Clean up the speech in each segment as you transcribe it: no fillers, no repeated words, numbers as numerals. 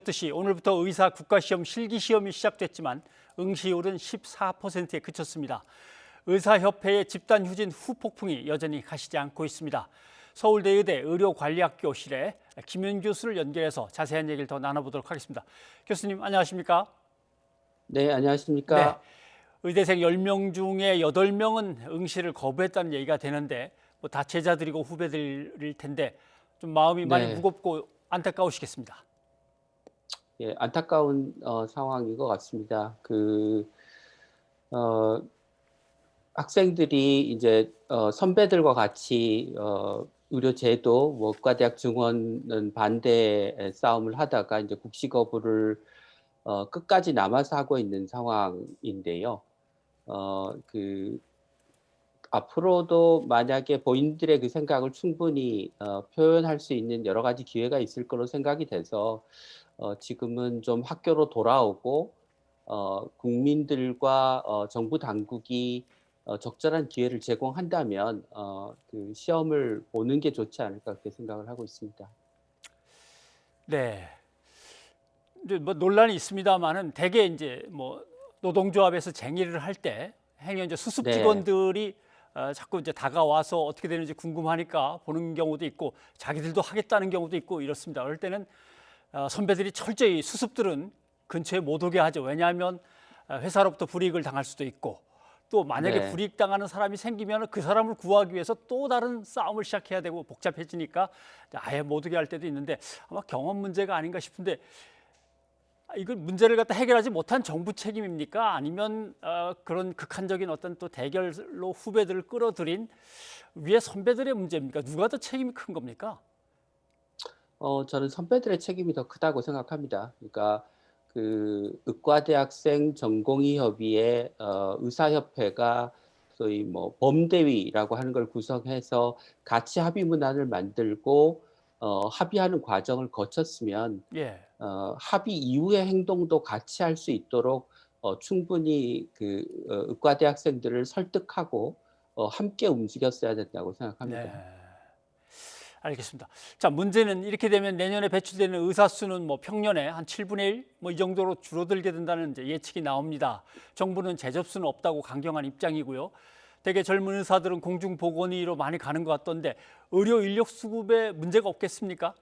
듯이 오늘부터 의사 국가시험 실기시험이 시작됐지만 응시율은 14%에 그쳤습니다. 의사협회의 집단휴진 후폭풍이 여전히 가시지 않고 있습니다. 서울대의대 의료관리학교실에 김윤 교수를 연결해서 자세한 얘기를 더 나눠보도록 하겠습니다. 교수님 안녕하십니까? 네, 네, 안녕하십니까? 의대생 10명 중에 8명은 응시를 거부했다는 얘기가 되는데 다 제자들이고 후배들일 텐데 좀 마음이 많이 네, 무겁고 안타까우시겠습니다. 예, 안타까운 상황인 것 같습니다. 어, 학생들이 이제 선배들과 같이 의료제도, 뭐 의과대학 증원은 반대의 싸움을 하다가 이제 국시 거부를 끝까지 남아서 하고 있는 상황인데요. 어, 그 앞으로도 만약에 본인들의 그 생각을 충분히 표현할 수 있는 여러 가지 기회가 있을 거로 생각이 돼서 지금은 좀 학교로 돌아오고 국민들과 정부 당국이 적절한 기회를 제공한다면 그 시험을 보는 게 좋지 않을까 그렇게 생각을 하고 있습니다. 네. 이제 뭐 논란이 있습니다만은 대개 이제 뭐 노동조합에서 쟁의를 할 때 행여 이제 수습 네, 직원들이 자꾸 이제 다가와서 어떻게 되는지 궁금하니까 보는 경우도 있고 자기들도 하겠다는 경우도 있고 이렇습니다. 그럴 때는 선배들이 철저히 수습들은 근처에 못 오게 하죠. 왜냐하면 회사로부터 불이익을 당할 수도 있고 또 만약에 네. 불이익 당하는 사람이 생기면 그 사람을 구하기 위해서 또 다른 싸움을 시작해야 되고 복잡해지니까 아예 못 오게 할 때도 있는데 아마 경험 문제가 아닌가 싶은데 이걸 문제를 갖다 해결하지 못한 정부 책임입니까? 아니면 그런 극한적인 어떤 또 대결로 후배들을 끌어들인 위에 선배들의 문제입니까? 누가 더 책임이 큰 겁니까? 저는 선배들의 책임이 더 크다고 생각합니다. 그러니까 그 의과대학생 전공의협의회 의사협회가 소위 뭐 범대위라고 하는 걸 구성해서 같이 합의 문안을 만들고 합의하는 과정을 거쳤으면 예. 합의 이후의 행동도 같이 할 수 있도록 충분히 그 의과대학생들을 설득하고 함께 움직였어야 된다고 생각합니다. 네. 알겠습니다. 자, 문제는 이렇게 되면 내년에 배출되는 의사 수는 뭐 평년에 한 7분의 1 뭐 이 정도로 줄어들게 된다는 이제 예측이 나옵니다. 정부는 재접수는 없다고 강경한 입장이고요. 대개 젊은 의사들은 공중보건의로 많이 가는 것 같던데 의료 인력 수급에 문제가 없겠습니까?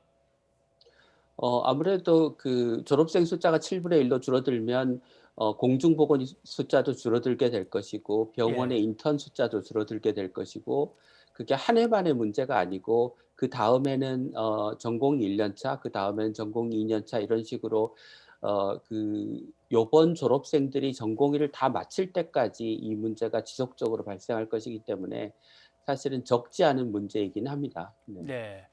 아무래도 그 졸업생 숫자가 7분의 1로 줄어들면 공중보건 숫자도 줄어들게 될 것이고 병원의 예. 인턴 숫자도 줄어들게 될 것이고 그게 한 해만의 문제가 아니고 그 다음에는 전공 1년 차, 그 다음에는 전공 2년 차 이런 식으로 그 요번 졸업생들이 전공의를 다 마칠 때까지 이 문제가 지속적으로 발생할 것이기 때문에 사실은 적지 않은 문제이긴 합니다. 네. 네.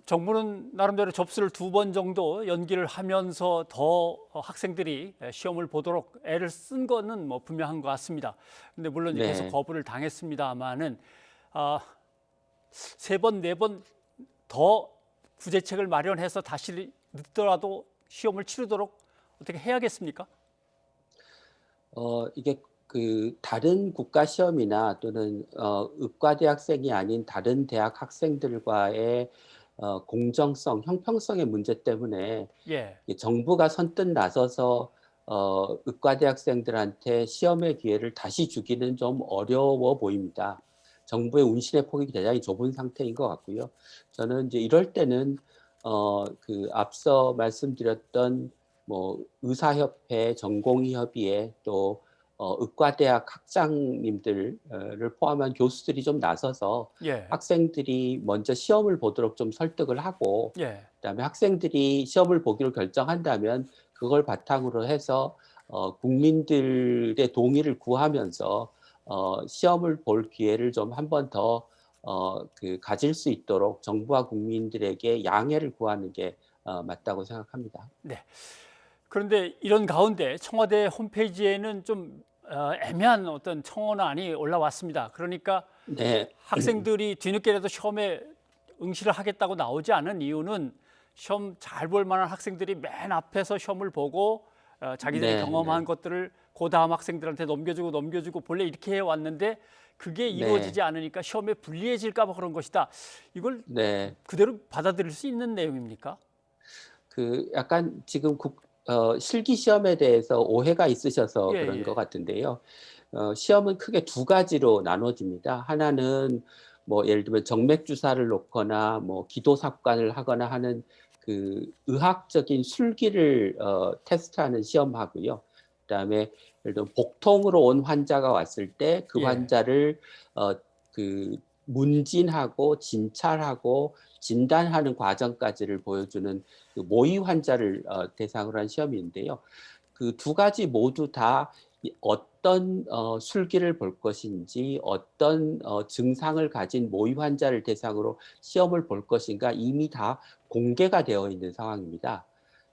정부는 나름대로 접수를 2번 정도 연기를 하면서 더 학생들이 시험을 보도록 애를 쓴 거는 뭐 분명한 것 같습니다. 근데 물론 이제 계속 네. 거부를 당했습니다마는 아, 3번, 4번 더 구제책을 마련해서 다시 늦더라도 시험을 치르도록 어떻게 해야겠습니까? 이게 그 다른 국가 시험이나 또는 의과대학생이 아닌 다른 대학 학생들과의 공정성, 형평성의 문제 때문에 예. 이 정부가 선뜻 나서서 의과대학생들한테 시험의 기회를 다시 주기는 좀 어려워 보입니다. 정부의 운신의 폭이 대단히 좁은 상태인 것 같고요. 저는 이제 이럴 때는 그 앞서 말씀드렸던 뭐 의사협회, 전공의협의회 또 의과대학 학장님들을 포함한 교수들이 좀 나서서 예. 학생들이 먼저 시험을 보도록 좀 설득을 하고 예. 그다음에 학생들이 시험을 보기로 결정한다면 그걸 바탕으로 해서 국민들의 동의를 구하면서 시험을 볼 기회를 좀 한 번 더 그 가질 수 있도록 정부와 국민들에게 양해를 구하는 게 맞다고 생각합니다. 네. 그런데 이런 가운데 청와대 홈페이지에는 좀 애매한 어떤 청원안이 올라왔습니다. 그러니까 네, 학생들이 뒤늦게라도 시험에 응시를 하겠다고 나오지 않은 이유는 시험 잘 볼 만한 학생들이 맨 앞에서 시험을 보고 자기들이 네, 경험한 네, 것들을 그 다음 학생들한테 넘겨주고 본래 이렇게 해왔는데 그게 네, 이루어지지 않으니까 시험에 불리해질까 봐 그런 것이다. 이걸 네. 그대로 받아들일 수 있는 내용입니까? 그 약간 지금 실기 시험에 대해서 오해가 있으셔서 예, 그런 것 예. 같은데요. 시험은 크게 두 가지로 나눠집니다. 하나는 뭐 예를 들면 정맥 주사를 놓거나 뭐 기도 삽관을 하거나 하는 그 의학적인 술기를 테스트하는 시험하고요. 그다음에 예를 들면 복통으로 온 환자가 왔을 때 그 예. 환자를 그 문진하고 진찰하고 진단하는 과정까지를 보여주는 그 모의 환자를 대상으로 한 시험인데요. 그 두 가지 모두 다 어떤 술기를 볼 것인지 어떤 증상을 가진 모의 환자를 대상으로 시험을 볼 것인가 이미 다 공개가 되어 있는 상황입니다.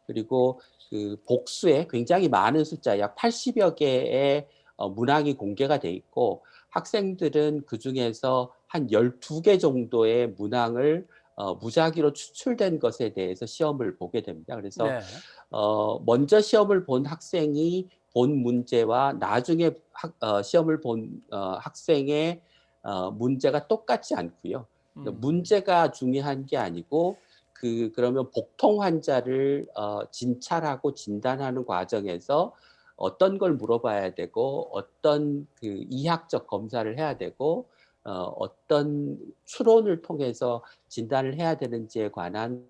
그리고 그 복수에 굉장히 많은 숫자, 약 80여 개의 문항이 공개가 돼 있고 학생들은 그 중에서 한 12개 정도의 문항을 무작위로 추출된 것에 대해서 시험을 보게 됩니다. 그래서 네. 먼저 시험을 본 학생이 본 문제와 나중에 시험을 본 학생의 문제가 똑같지 않고요. 그러니까 음. 문제가 중요한 게 아니고 그러면 복통 환자를 진찰하고 진단하는 과정에서 어떤 걸 물어봐야 되고 어떤 그 이학적 검사를 해야 되고 어떤 추론을 통해서 진단을 해야 되는지에 관한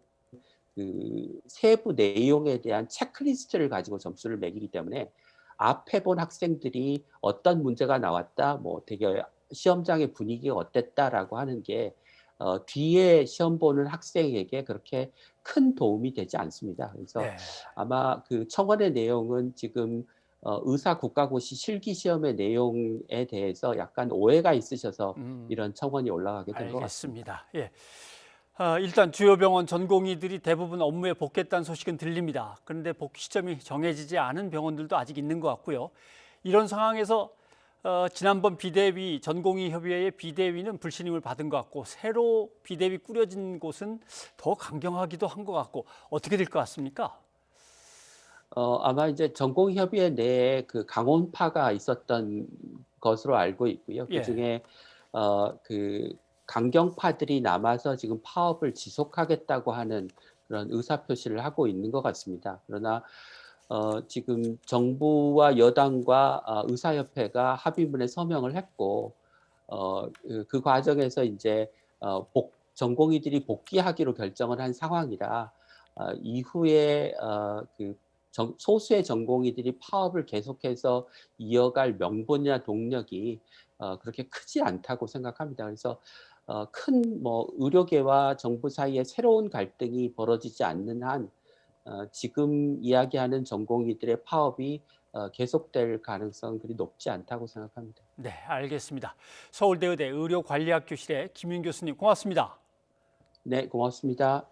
그 세부 내용에 대한 체크리스트를 가지고 점수를 매기기 때문에 앞에 본 학생들이 어떤 문제가 나왔다, 뭐 되게 시험장의 분위기가 어땠다라고 하는 게 뒤에 시험 보는 학생에게 그렇게 큰 도움이 되지 않습니다. 그래서 네. 아마 그 청원의 내용은 지금 의사 국가고시 실기 시험의 내용에 대해서 약간 오해가 있으셔서 음. 이런 청원이 올라가게 된 것 같습니다. 알겠습니다. 예. 일단 주요 병원 전공의들이 대부분 업무에 복귀했다는 소식은 들립니다. 그런데 복귀 시점이 정해지지 않은 병원들도 아직 있는 것 같고요. 이런 상황에서 지난번 비대위 전공의 협의회의 비대위는 불신임을 받은 것 같고 새로 비대위 꾸려진 곳은 더 강경하기도 한 것 같고 어떻게 될 것 같습니까? 아마 이제 전공협의회 내에 그 강원파가 있었던 것으로 알고 있고요. 예. 그중에 그 강경파들이 남아서 지금 파업을 지속하겠다고 하는 그런 의사표시를 하고 있는 것 같습니다. 그러나 지금 정부와 여당과 의사협회가 합의문에 서명을 했고 그 과정에서 이제 전공의들이 복귀하기로 결정을 한 상황이라 이후에 소수의 전공의들이 파업을 계속해서 이어갈 명분이나 동력이 그렇게 크지 않다고 생각합니다. 그래서 큰 뭐 의료계와 정부 사이에 새로운 갈등이 벌어지지 않는 한 지금 이야기하는 전공의들의 파업이 계속될 가능성은 그리 높지 않다고 생각합니다. 네, 알겠습니다. 서울대 의대 의료관리학 교실의 김윤 교수님 고맙습니다. 네, 고맙습니다.